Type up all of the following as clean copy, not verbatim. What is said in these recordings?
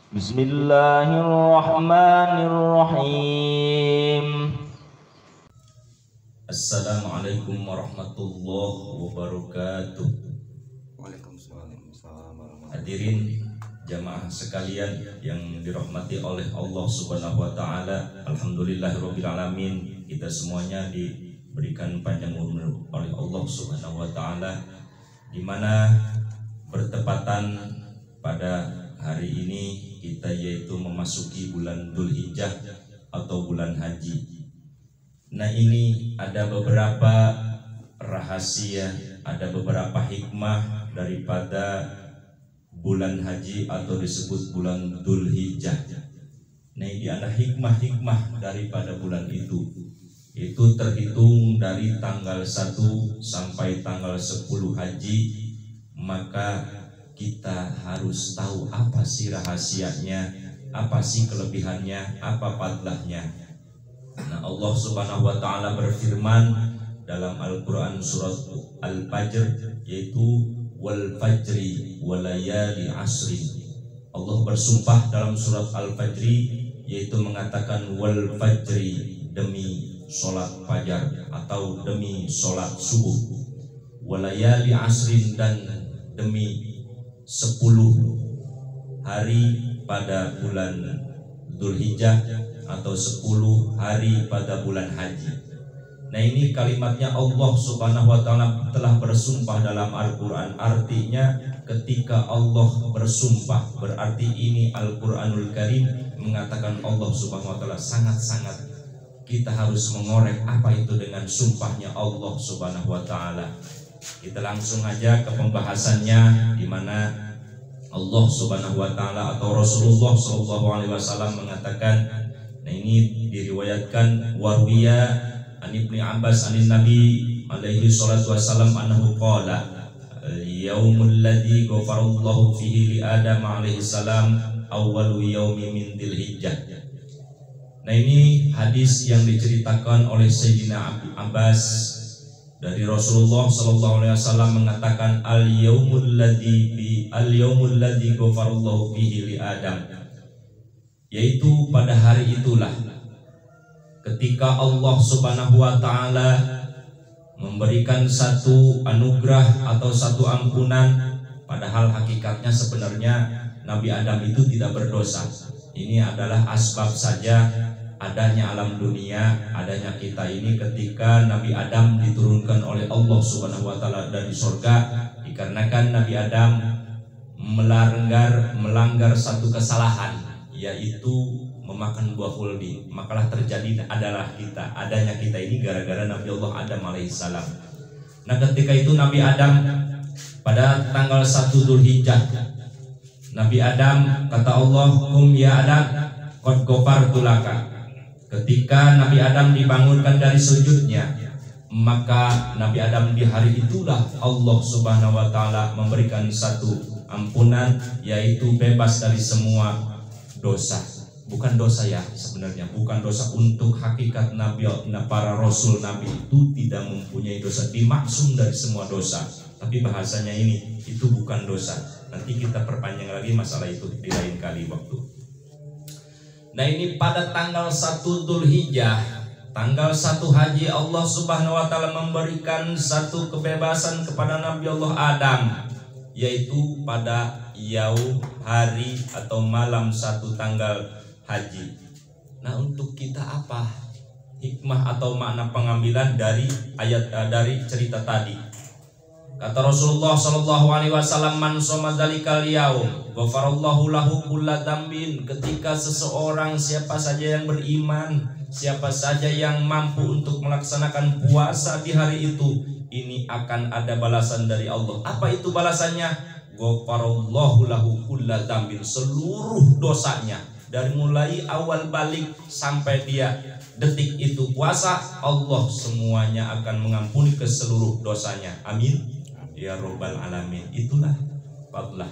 Bismillahirrahmanirrahim. Assalamualaikum warahmatullahi wabarakatuh. Waalaikumsalam warahmatullahi. Hadirin jamaah sekalian yang dirahmati oleh Allah Subhanahu wa taala. Alhamdulillahirabbil alamin. Kita semuanya diberikan panjang umur oleh Allah Subhanahu wa taala, di mana bertepatan pada hari ini kita yaitu memasuki bulan Dzulhijjah atau bulan haji. Nah, ini ada beberapa rahasia, ada beberapa hikmah daripada bulan haji atau disebut bulan Dzulhijjah. Nah, ini ada hikmah-hikmah daripada bulan itu. Itu terhitung dari tanggal 1 sampai tanggal 10 haji, maka kita harus tahu apa sih rahasianya, apa sih kelebihannya, apa fadlahnya. Nah, Allah Subhanahu wa taala berfirman dalam Al-Qur'an surat Al-Fajr, yaitu wal fajri walayali asrin. Allah bersumpah dalam surat Al-Fajri, yaitu mengatakan wal fajri, demi sholat fajar atau demi sholat subuh, walayali asrin, dan demi 10 hari pada bulan Dzulhijjah atau 10 hari pada bulan haji. Nah, ini kalimatnya Allah Subhanahu wa taala telah bersumpah dalam Al-Qur'an. Artinya ketika Allah bersumpah, berarti ini Al-Qur'anul Karim mengatakan Allah Subhanahu wa taala sangat-sangat kita harus mengorek apa itu dengan sumpahnya Allah Subhanahu wa taala. Kita langsung aja ke pembahasannya, di mana Allah Subhanahu wa taala atau Rasulullah sallallahu alaihi wasallam mengatakan, nah ini diriwayatkan warwiya an Ibnu Abbas anin Nabi alaihi salatu wasallam annahu qala yaumul ladzi ghafarallahu fihi li Adam alaihi salam awwalu yaumi min Dzulhijjah. Nah, ini hadis yang diceritakan oleh Sayyidina Abbas dari Rasulullah sallallahu alaihi wasallam mengatakan al-yaumul ladzi ghafarallahu fihi li Adam, yaitu pada hari itulah ketika Allah Subhanahu wa taala memberikan satu anugerah atau satu ampunan, padahal hakikatnya sebenarnya Nabi Adam itu tidak berdosa. Ini adalah asbab saja adanya alam dunia, adanya kita ini ketika Nabi Adam diturunkan oleh Allah Subhanahu wa taala dari surga, dikarenakan Nabi Adam melanggar satu kesalahan, yaitu memakan buah khuldi. Makalah terjadi adanya kita ini gara-gara Nabi Allah Adam alaihissalam. Nah, ketika itu Nabi Adam pada tanggal 1 Dzulhijjah, Nabi Adam kata Allah, "Kum ya Adam, qad ghafartu laka." Ketika Nabi Adam dibangunkan dari sujudnya, maka Nabi Adam di hari itulah Allah Subhanahu wa taala memberikan satu ampunan, yaitu bebas dari semua dosa. Bukan dosa ya sebenarnya, bukan dosa untuk hakikat Nabi, para Rasul Nabi itu tidak mempunyai dosa, dimaksum dari semua dosa. Tapi bahasanya ini itu bukan dosa. Nanti kita perpanjang lagi masalah itu di lain kali waktu. Nah, ini pada tanggal 1 Dzulhijjah, tanggal 1 haji, Allah Subhanahu wa taala memberikan satu kebebasan kepada Nabi Allah Adam, yaitu pada yaum hari atau malam 1 tanggal haji. Nah, untuk kita apa hikmah atau makna pengambilan dari dari cerita tadi? Kata Rasulullah sallallahu alaihi wasallam, man shoma dzalikal yaum ghafarallahu lahu kulla dzambin. Ketika seseorang, siapa saja yang beriman, siapa saja yang mampu untuk melaksanakan puasa di hari itu, ini akan ada balasan dari Allah. Apa itu balasannya? Ghafarallahu lahu kulla dzambin, seluruh dosanya dari mulai awal balik sampai dia detik itu puasa, Allah semuanya akan mengampuni ke seluruh dosanya. Amin ya robbal alamin. Itulah fadlah.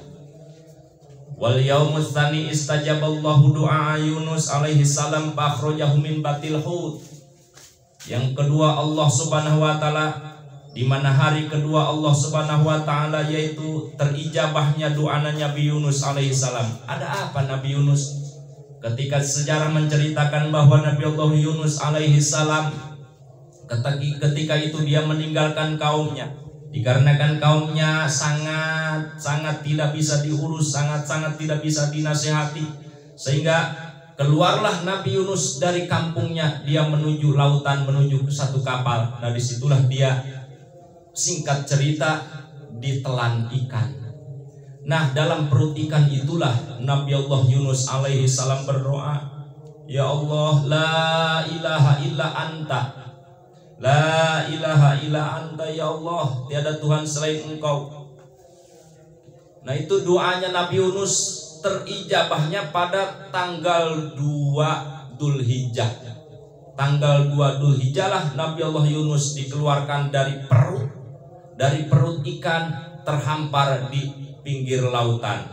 Wal yaumus tsani istajaballahu du'a Yunus alaihi salam fa akhrajahu min batil hut. Yang kedua, Allah Subhanahu wa taala di mana hari kedua Allah Subhanahu wa taala yaitu terijabahnya doa Nabi Yunus alaihissalam. Ada apa Nabi Yunus? Ketika sejarah menceritakan bahwa Nabi Allah Yunus alaihissalam ketika itu dia meninggalkan kaumnya, dikarenakan kaumnya sangat tidak bisa diurus, sangat tidak bisa dinasihati, sehingga keluarlah Nabi Yunus dari kampungnya, dia menuju lautan, menuju ke satu kapal. Nah disitulah dia, singkat cerita, ditelan ikan. Nah dalam perut ikan itulah Nabi Allah Yunus alaihi salam berdoa, ya Allah, la ilaha illa anta, la ilaha illa anta, ya Allah, tiada Tuhan selain Engkau. Nah itu doanya Nabi Yunus terijabahnya pada tanggal 2 Dzulhijjah. Tanggal 2 Dzulhijjah lah Nabi Allah Yunus dikeluarkan dari perut ikan, terhampar di pinggir lautan.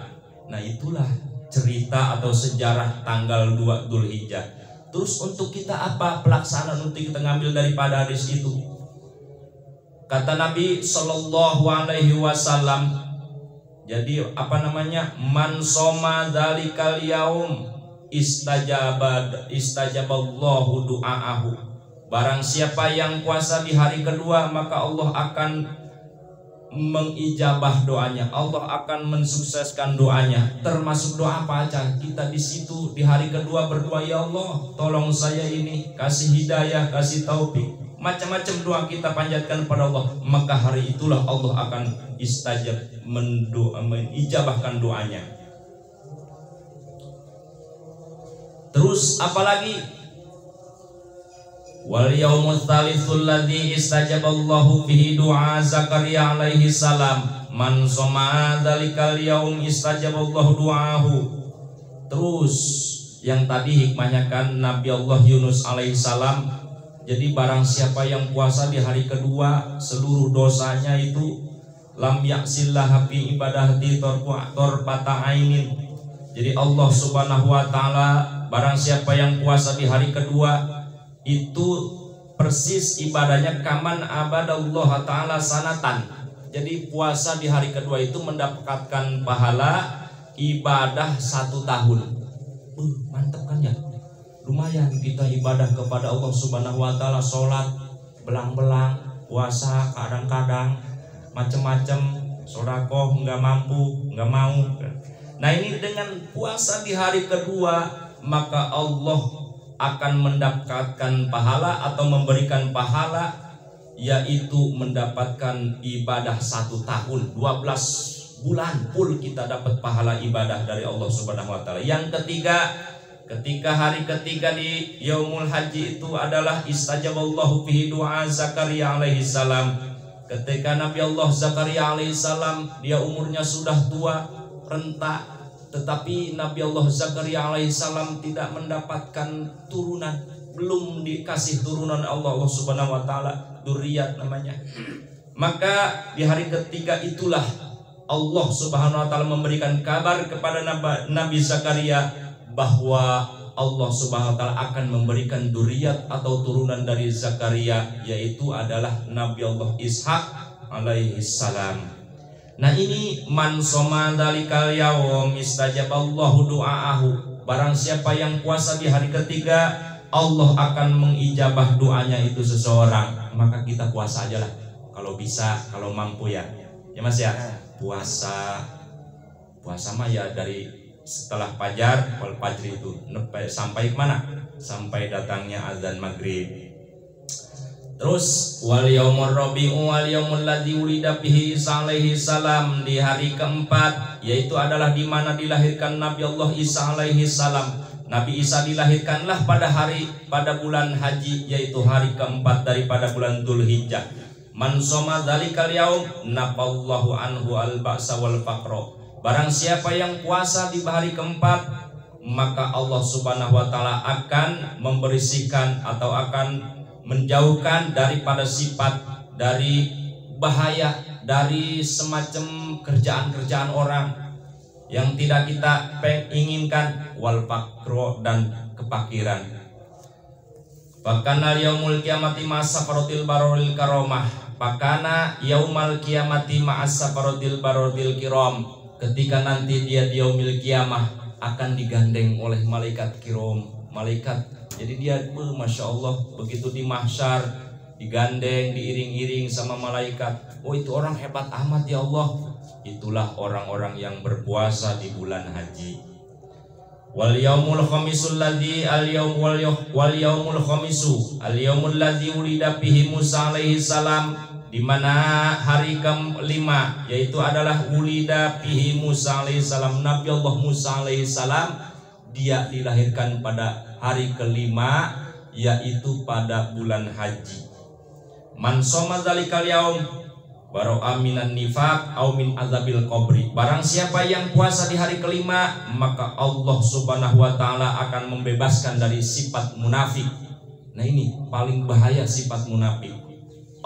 Nah itulah cerita atau sejarah tanggal 2 Dzulhijjah. Terus untuk kita apa pelaksanaan untuk kita ngambil daripada hadis itu? Kata Nabi Shallallahu Alaihi Wasallam, jadi man soma dzalikal yaum istajaballahu du'aahu. Barang siapa yang puasa di hari kedua, maka Allah akan mengijabah doanya, Allah akan mensukseskan doanya. Termasuk doa apa aja kita di situ di hari kedua berdoa, ya Allah tolong saya ini, kasih hidayah, kasih taufik, macam-macam doa kita panjatkan pada Allah, maka hari itulah Allah akan menijabahkan doanya. Terus apalagi? Wal yaumul tsalitsul ladzi istajaballahu fihi du'a Zakaria alaihi salam, man shoma dzalikal yaum istajaballahu du'ahu. Terus yang tadi hikmahnya kan Nabi Allah Yunus alaihi salam, jadi barang siapa yang puasa di hari kedua, seluruh dosanya itu lam yaksillah fi ibadati torpata ainin. Jadi Allah Subhanahu wa taala, barang siapa yang puasa di hari kedua itu persis ibadahnya kaman abadallah ta'ala sanatan. Jadi puasa di hari kedua itu mendapatkan pahala ibadah 1 tahun. Mantap kan ya? Lumayan kita ibadah kepada Allah Subhanahu wa taala, sholat belang-belang, puasa kadang-kadang, macam-macam, sedekah nggak mampu, nggak mau. Nah ini dengan puasa di hari kedua, maka Allah akan mendapatkan pahala atau memberikan pahala, yaitu mendapatkan ibadah 1 tahun, 12 bulan full kita dapat pahala ibadah dari Allah Subhanahu wa taala. Yang ketiga, ketika hari ketiga di Yaumul Haji itu adalah istajaballahu fihi du'a Zakaria alaihi salam. Ketika Nabi Allah Zakaria alaihi salam, dia umurnya sudah tua renta, tetapi Nabi Allah Zakaria alaihissalam tidak mendapatkan turunan, belum dikasih turunan Allah Subhanahu wa taala, dzurriyyat namanya. Maka di hari ketiga itulah Allah Subhanahu wa taala memberikan kabar kepada Nabi Zakaria bahwa Allah Subhanahu wa taala akan memberikan dzurriyyat atau turunan dari Zakaria, yaitu adalah Nabi Allah Ishak alaihissalam. Nah ini man shoma dzalikal yaum istajaballahu du'aahu. Barang siapa yang puasa di hari ketiga, Allah akan mengijabah doanya itu seseorang. Maka kita puasa aja lah, kalau bisa, kalau mampu ya. Ya Mas ya, puasa mah ya dari setelah fajar, wal fajri itu sampai kemana? Sampai datangnya azan maghrib. Terus wal yaumur rabi'u wal yaumul ladzi ulida fihi Isa alaihi salam, di hari keempat, yaitu adalah di mana dilahirkan Nabi Allah Isa alaihi salam. Nabi Isa dilahirkanlah pada bulan haji, yaitu hari keempat daripada bulan Dzulhijjah. Man shoma dzalikal yaum nafallahu anhu al-ba'sa wal faqra. Barang siapa yang puasa di hari keempat, maka Allah Subhanahu wa taala akan membersihkan atau akan menjauhkan daripada sifat, dari bahaya, dari semacam kerjaan-kerjaan orang yang tidak kita inginkan, wal faqro, dan kepakiran. Bahkan al yaumul kiamati masa farotil baroril karomah, Fakana yaumal kiamati ma'as safarodil barodil kiram. Ketika nanti dia di yaumil kiamah akan digandeng oleh malaikat kiram, malaikat. Jadi dia Masya Allah begitu di mahsyar digandeng, diiring-iring sama malaikat. Oh, itu orang hebat amat ya Allah. Itulah orang-orang yang berpuasa di bulan haji. Wal yaumul khamisul ladzi al yaumul khamisu al yaumul ladzi ulida fihi Musa alaihi salam, di mana hari kelima yaitu adalah ulida fihi Musa alaihi salam, Nabi Allah Musa alaihi salam dia dilahirkan pada hari kelima yaitu pada bulan haji. Man shoma dzalikal yaum baro'a minan nifaq au min azabil qabri. Barang siapa yang puasa di hari kelima, maka Allah Subhanahu wa taala akan membebaskan dari sifat munafik. Nah, ini paling bahaya sifat munafik.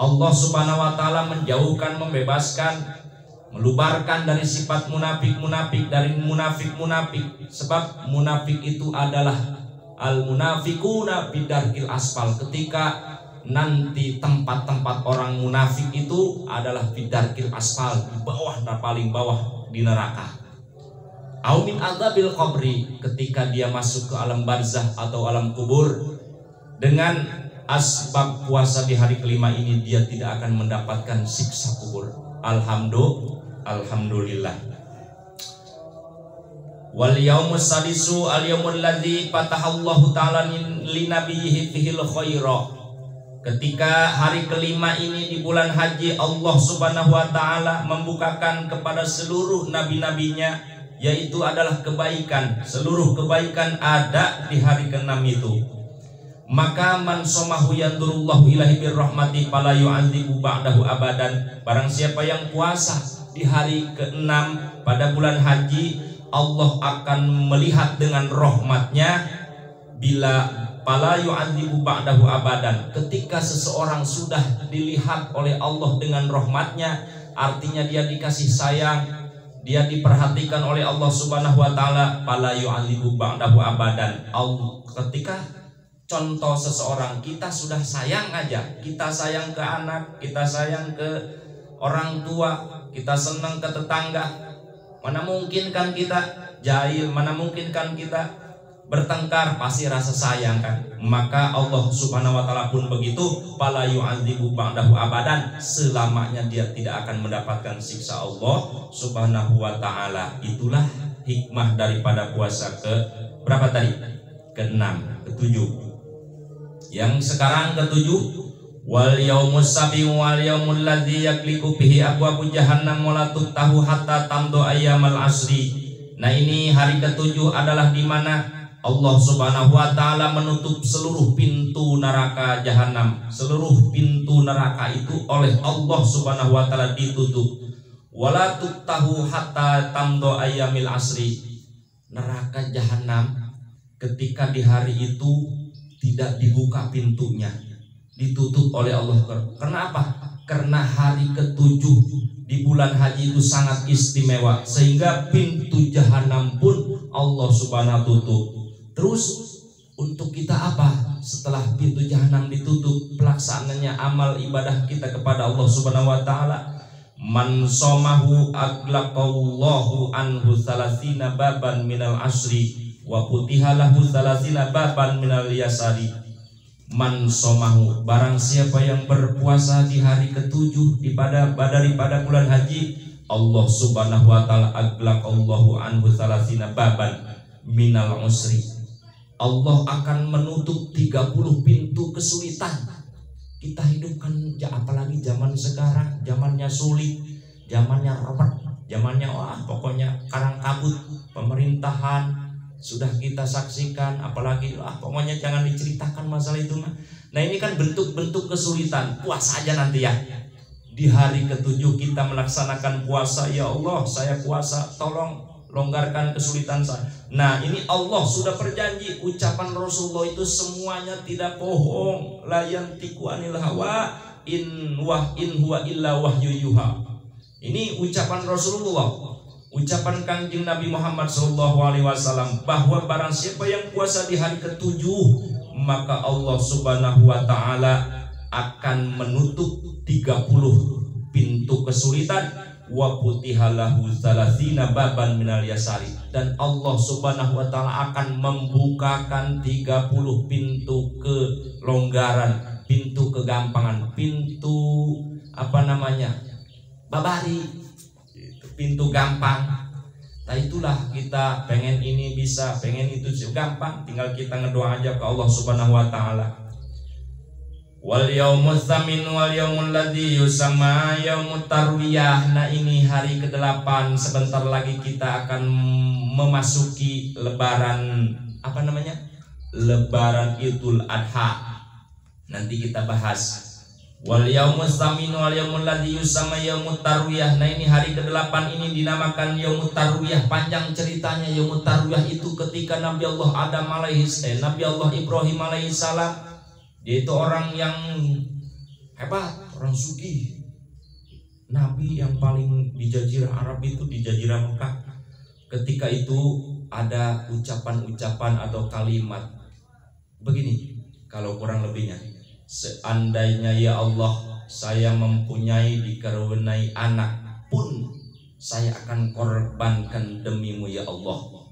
Allah Subhanahu wa taala menjauhkan, membebaskan, melubarkan dari sifat munafik-munafik, dari munafik-munafik. Sebab munafik itu adalah al-munafiquna bidarkil asfal. Ketika nanti tempat-tempat orang munafik itu adalah bidarkil asfal, di bawah, paling bawah di neraka. Au min azabil qabri, ketika dia masuk ke alam barzah atau alam kubur. Dengan asbab puasa di hari kelima ini dia tidak akan mendapatkan siksa kubur. Alhamdulillah. Wal yaumus sadisu al yaumul ladzi fatahallahu ta'ala li nabiyhi fihil khaira. Ketika hari kelima ini di bulan haji, Allah Subhanahu wa taala membukakan kepada seluruh nabi-nabinya, yaitu adalah kebaikan. Seluruh kebaikan ada di hari ke-6 itu. Maka man somahu yandurullahu ilahi birrahmati fala yu'adzibu ba'dahu abadan. Barang siapa yang puasa di hari ke-6 pada bulan haji, Allah akan melihat dengan rahmatnya bila fala yu'adzibu ba'dahu abadan. Ketika seseorang sudah dilihat oleh Allah dengan rahmatnya, artinya dia dikasih sayang, dia diperhatikan oleh Allah Subhanahu wa taala, fala yu'adzibu ba'dahu abadan. Ketika contoh seseorang, kita sudah sayang aja, kita sayang ke anak, kita sayang ke orang tua, kita senang ke tetangga, mana mungkin kan kita jahil, mana mungkin kan kita bertengkar, pasti rasa sayang kan. Maka Allah Subhanahu wa taala pun begitu, fala yu'adzibu ba'dahu abadan, selamanya dia tidak akan mendapatkan siksa Allah Subhanahu wa taala. Itulah hikmah daripada puasa ke berapa tadi? Ke-6, ke-7. Yang sekarang ke-7, wal yaumus sabi wal yaumul ladzi yakliku bihi abwabu jahannam wa la tuftahu hatta tamdu ayyamal asri. Nah, ini hari ke-7 adalah di mana Allah Subhanahu wa taala menutup seluruh pintu neraka jahanam. Seluruh pintu neraka itu oleh Allah Subhanahu wa taala ditutup. Wala tuftahu hatta tamdu ayyamil asri. Neraka jahanam ketika di hari itu tidak dibuka pintunya, ditutup oleh Allah. Karena apa? Karena hari ke-7 di bulan haji itu sangat istimewa, sehingga pintu jahanam pun Allah Subhanahu wa taala tutup. Terus untuk kita apa? Setelah pintu jahanam ditutup, pelaksanaannya amal ibadah kita kepada Allah Subhanahu wa taala. Man somahu aglaqallahu anhu salasina baban minal asri wa putihalahu salasina baban minal yasari. Man somahu, barang siapa yang berpuasa di hari ke-7 daripada bulan haji, Allah Subhanahu wa taala aglaqallahu anhu salasina baban minal usri. Allah akan menutup 30 pintu kesulitan. Kita hidup kan, apalagi zaman sekarang, zamannya sulit, zamannya repot, zamannya pokoknya karang kabut pemerintahan sudah kita saksikan, apalagi pokoknya jangan diceritakan masalah itu. Nah, ini kan bentuk-bentuk kesulitan. Puasa aja nanti ya. Di hari ke-7 kita melaksanakan puasa, ya Allah saya puasa, tolong longgarkan kesulitan saya. Nah, ini Allah sudah berjanji, ucapan Rasulullah itu semuanya tidak bohong. La yantiqu anil hawa in huwa illa wahyu yuha. Ini ucapan Rasulullah, ucapan Kanjeng Nabi Muhammad SAW, bahwa barang siapa yang puasa di hari ke-7, maka Allah Subhanahu wa taala akan menutup 30 pintu kesulitan, wa putihalahu salasina baban minal yasari, dan Allah Subhanahu wa taala akan membukakan 30 pintu kelonggaran, pintu kegampangan, pintu babari, pintu gampang. Nah itulah kita pengen ini bisa, pengen itu gampang, tinggal kita ngedoa aja ke Allah Subhanahu wa taala. Wal yaumul tsamin wal yaumul ladzi yusamma yaumut tarwiyah. Nah ini hari ke-8, sebentar lagi kita akan memasuki lebaran Lebaran Idul Adha. Nanti kita bahas. Wal yaumul tsamin wal yaumul ladzi yusamma yaumut tarwiyah. Nah ini hari ke-8 ini dinamakan yaumut tarwiyah. Panjang ceritanya, yaumut tarwiyah itu ketika Nabi Allah Ibrahim alaihissalam, dia itu orang yang hebat, orang sugih, nabi yang paling di jazirah Arab itu, di jazirah Mekah. Ketika itu ada ucapan-ucapan atau kalimat begini, kalau kurang lebihnya, seandainya ya Allah saya mempunyai dikaruniai anak pun, saya akan korbankan demimu ya Allah.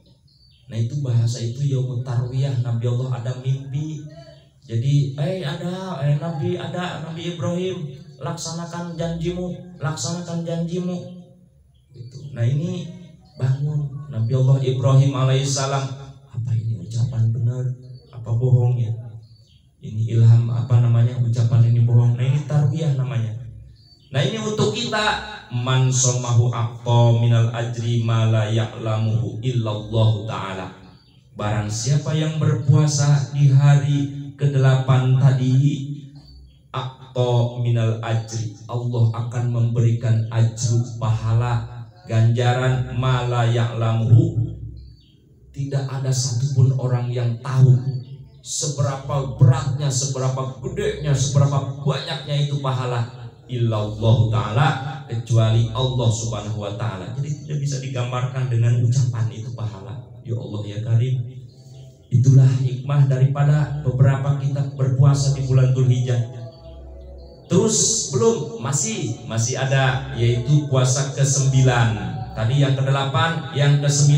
Nah itu bahasa itu yaumut tarwiyah. Nabi Allah ada mimpi. Jadi Nabi Ibrahim, laksanakan janjimu. Gitu. Nah ini bangun Nabi Allah Ibrahim alaihissalam. Apa ini ucapan benar? Apa bohong ya? Ini ilham ucapan ini bohong. Nah ini tarbiyah namanya. Nah ini untuk kita, man somahu aqta minal ajri ma la ya'lamuhu illallahu ta'ala. Barang siapa yang berpuasa di hari ke-8 tadi, aqta minal ajri, Allah akan memberikan ajru, pahala, ganjaran, ma la ya'lamuhu, tidak ada satupun orang yang tahu seberapa beratnya, seberapa gedenya, seberapa banyaknya itu pahala, illallahu ta'ala, kecuali Allah Subhanahu wa ta'ala. Jadi tidak bisa digambarkan dengan ucapan itu pahala. Ya Allah ya Karim. Itulah hikmah daripada beberapa kita berpuasa di bulan Dzulhijjah. Terus belum, masih ada, yaitu puasa ke-9. Tadi yang ke-8, yang ke-9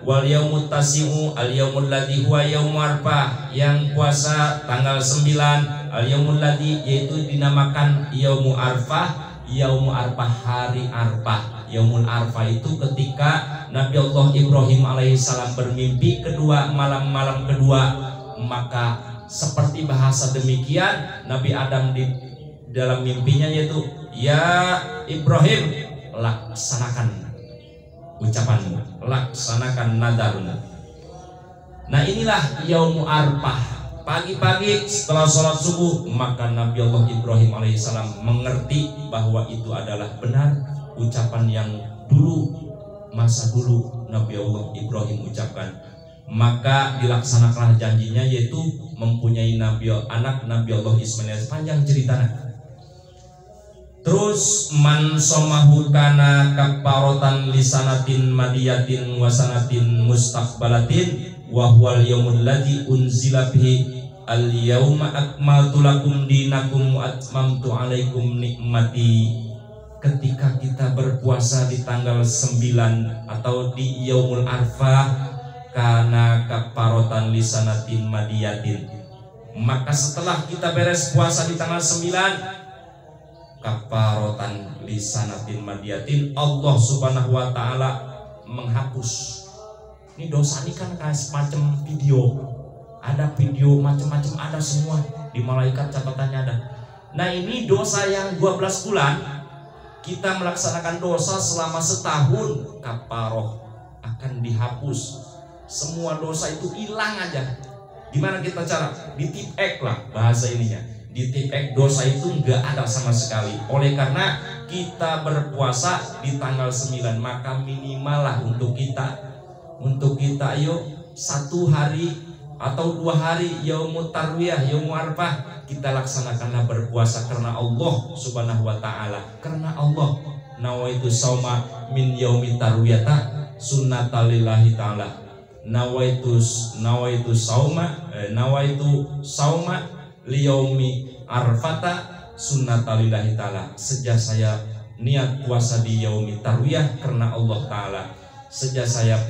wal yaumut tasi'u al yaumul ladzi huwa yaumul arfah, yang puasa tanggal 9 al yaumul ladzi, yaitu dinamakan yaumul arfah. Yaumul arfah, hari arfah. Yaumul arfah itu ketika Nabi Allah Ibrahim alaihissalam bermimpi kedua, malam kedua, maka seperti bahasa demikian Nabi Adam di dalam mimpinya, yaitu ya Ibrahim, laksanakan ucapanmu, laksanakan nadarmu. Nah inilah yaumul arfah. Pagi-pagi setelah sholat subuh, maka Nabi Allah Ibrahim alaihissalam mengerti bahwa itu adalah benar ucapan yang dulu, masa dulu Nabi Allah Ibrahim ucapkan. Maka dilaksanakanlah janjinya, yaitu mempunyai anak Nabi Allah Ismail. Panjang ceritanya. Terus man somahu kana kafarotan lisanatin madiyatin wasanatin mustaqbalatin wa huwal yaumul ladzi unzila bihi al yauma akmaltu lakum dinakum wa atmamtu alaikum nikmati. Ketika kita berpuasa di tanggal 9 atau di yaumul arfah, kana kafarotan lisanatin madiyatin, maka setelah kita beres puasa di tanggal 9, kafarotan lisanatin madiyatin, Allah Subhanahu wa ta'ala menghapus. Ini dosa ini kan kayak semacam video, ada video macam-macam, ada semua di malaikat catatannya ada. Nah ini dosa yang 12 bulan kita melaksanakan dosa selama setahun, kafaroh akan dihapus. Semua dosa itu hilang aja. Gimana kita cara? Ditipek lah bahasa ininya. Ditipek, dosa itu nggak ada sama sekali. Oleh karena kita berpuasa di tanggal 9, maka minimal lah untuk kita yuk 1 hari atau 2 hari yaumut tarwiyah, yaumul arfah, kita laksanakanlah berpuasa karena Allah Subhanahu wa ta'ala. Karena Allah, nawaitu sauma min yaumit tarwiyata sunnatalillahi ta'ala. Nawaitu sauma liyaumi arfata sunnatalillahi ta'ala. Sejak saya niat puasa di yaumi tarwiyah karena Allah Ta'ala. Sejak saya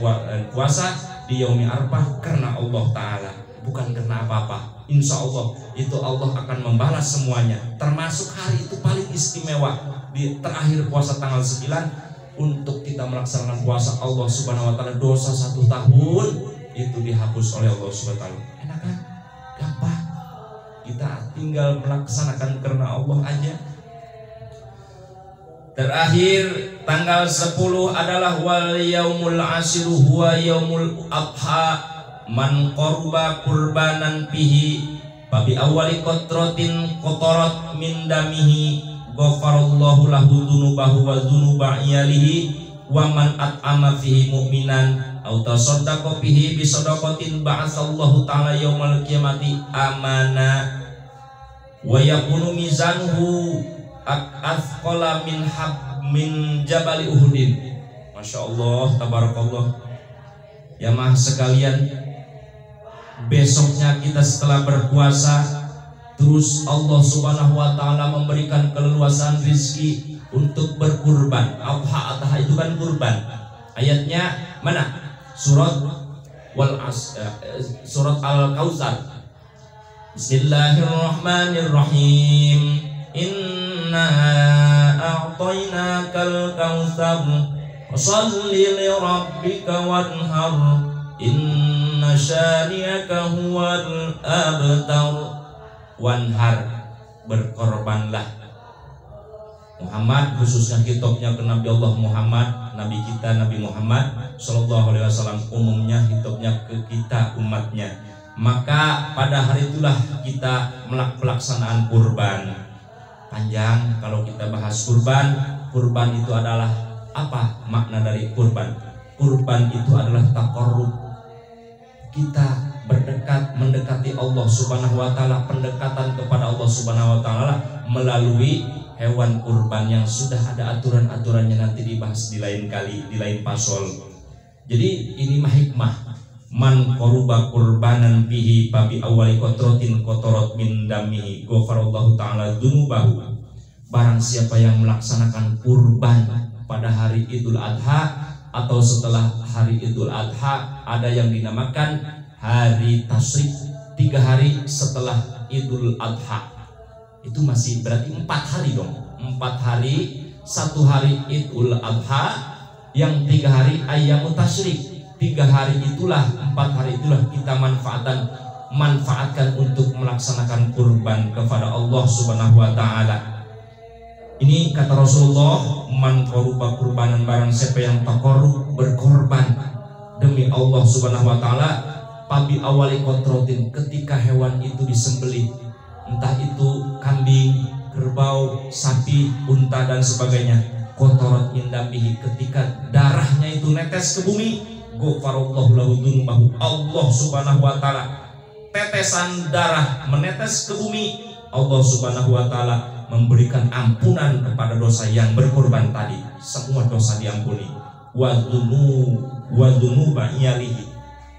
puasa di yaumi arfah karena Allah Ta'ala, bukan karena apa-apa. Insya Allah itu Allah akan membalas semuanya, termasuk hari itu paling istimewa di terakhir puasa tanggal 9 untuk kita melaksanakan puasa Allah Subhanahu wa Ta'ala. Dosa 1 tahun itu dihapus oleh Allah Subhanahu wa Ta'ala. Enak kan? Gampang. Kita tinggal melaksanakan karena Allah aja. Terakhir tanggal 10 adalah wal yaumul ashiru huwa yaumul adha. Man korba kurbanan pihi babi awali kotrotin kotorot min damihi ghafarallahu lahu dzunubahu wa dzunuba iyalihi wa man at'ama fihi mu'minan aw tasaddaqa fihi bi sadaqatin ba'atsallahu ta'ala yaumal qiyamati amana wa yakunu mizanuhu athqala min jabali uhudin. Masya Allah, tabarakallah. Ya mah sekalian, besoknya kita setelah berpuasa, terus Allah Subhanahu wa Ta'ala memberikan keleluasaan rizki untuk berkurban. Adha itu kan kurban. Ayatnya mana? Surat Al-Kautsar. Bismillahirrahmanirrahim. Inna a'tainakal kautsar fasholli li rabbika wanhar. Inna syani'aka huwal abtar. Wanhar, berkorbanlah. Muhammad, khususnya hitopnya ke Nabi Allah Muhammad, Nabi kita Nabi Muhammad Sallallahu Alaihi Wasallam, umumnya hitopnya ke kita umatnya. Maka pada hari itulah kita pelaksanaan kurban. Panjang kalau kita bahas kurban. Kurban itu adalah apa makna dari kurban? Kurban itu adalah taqarrub. Kita mendekati Allah Subhanahu wa Ta'ala, pendekatan kepada Allah Subhanahu wa Ta'ala melalui hewan kurban yang sudah ada aturan-aturannya, nanti dibahas di lain kali, di lain pasol. Jadi ini mah hikmah. Man qaruba qurbanan bihi babi awali kotrotin kotorot min damihi ghafarallahu ta'ala dzunubahu. Barang siapa yang melaksanakan kurban pada hari Idul Adha atau setelah hari Idul Adha, ada yang dinamakan hari tasyrik, 3 hari setelah Idul Adha. Itu masih berarti 4 hari dong. 4 hari, 1 hari Idul Adha, yang 3 hari Ayyamut Tasyrik. 3 hari itulah, 4 hari itulah kita manfaatkan untuk melaksanakan kurban kepada Allah Subhanahu wa Ta'ala. Ini kata Rasulullah, man qaruba kurbanan, barang siapa yang taqarrub, berkorban demi Allah Subhanahu wa Ta'ala, pabi awali kontrotin, ketika hewan itu disembelih, entah itu kambing, kerbau, sapi, unta dan sebagainya, kotorot indambihi, ketika darahnya itu netes ke bumi, ghafarallahu lahu dzunubahu, Allah Subhanahu wa Ta'ala, tetesan darah menetes ke bumi, Allah Subhanahu wa Ta'ala memberikan ampunan kepada dosa yang berkorban tadi. Semua dosa diampuni. Wa dzunuba iyalihi,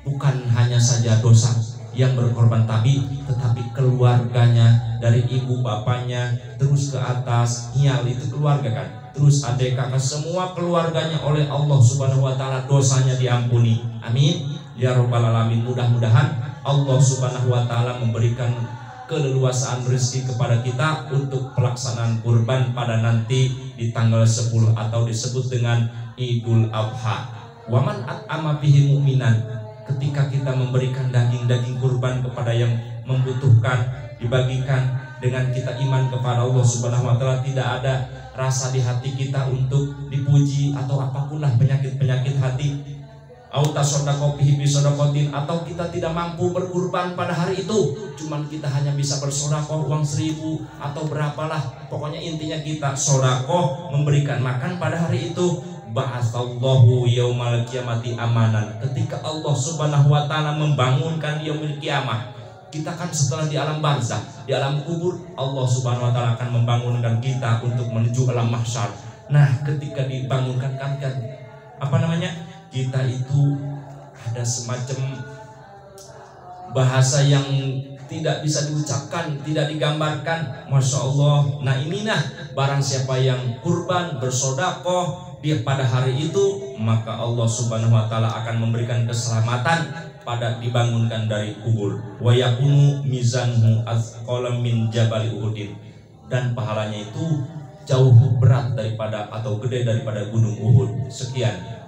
bukan hanya saja dosa yang berkorban tetapi keluarganya, dari ibu bapaknya terus ke atas, iyal itu keluarga kan, terus adik kakak, semua keluarganya oleh Allah Subhanahu wa Ta'ala dosanya diampuni. Amin ya rabbal alamin. Mudah-mudahan Allah Subhanahu wa Ta'ala memberikan keleluasaan rezeki kepada kita untuk pelaksanaan kurban pada nanti di tanggal 10 atau disebut dengan Idul Adha. Waman at'ama bihi mu'minan, ketika kita memberikan daging-daging kurban kepada yang membutuhkan, dibagikan dengan kita iman kepada Allah Subhanahu wa Ta'ala, tidak ada rasa di hati kita untuk dipuji atau apapun lah penyakit-penyakit hati, atau kita tidak mampu berkurban pada hari itu, cuman kita hanya bisa bersodakoh uang 1000 atau berapalah, pokoknya intinya kita sodakoh, memberikan makan pada hari itu. Ba'atsallahu yaumal qiyamati amanan, ketika Allah Subhanahu wa Ta'ala membangunkan yaumil qiyamah, kita kan setelah di alam barzah, di alam kubur, Allah Subhanahu wa Ta'ala akan membangunkan kita untuk menuju alam mahsyar. Nah, ketika dibangunkan kan kita itu ada semacam bahasa yang tidak bisa diucapkan, tidak digambarkan. Masya Allah. Nah inilah barang siapa yang kurban bersodakoh dia pada hari itu, maka Allah Subhanahu wa taala akan memberikan keselamatan pada dibangunkan dari kubur. Wa yakunu mizanhu azqala min jabali Uhudin, dan pahalanya itu jauh berat daripada atau gede daripada gunung Uhud. Sekian.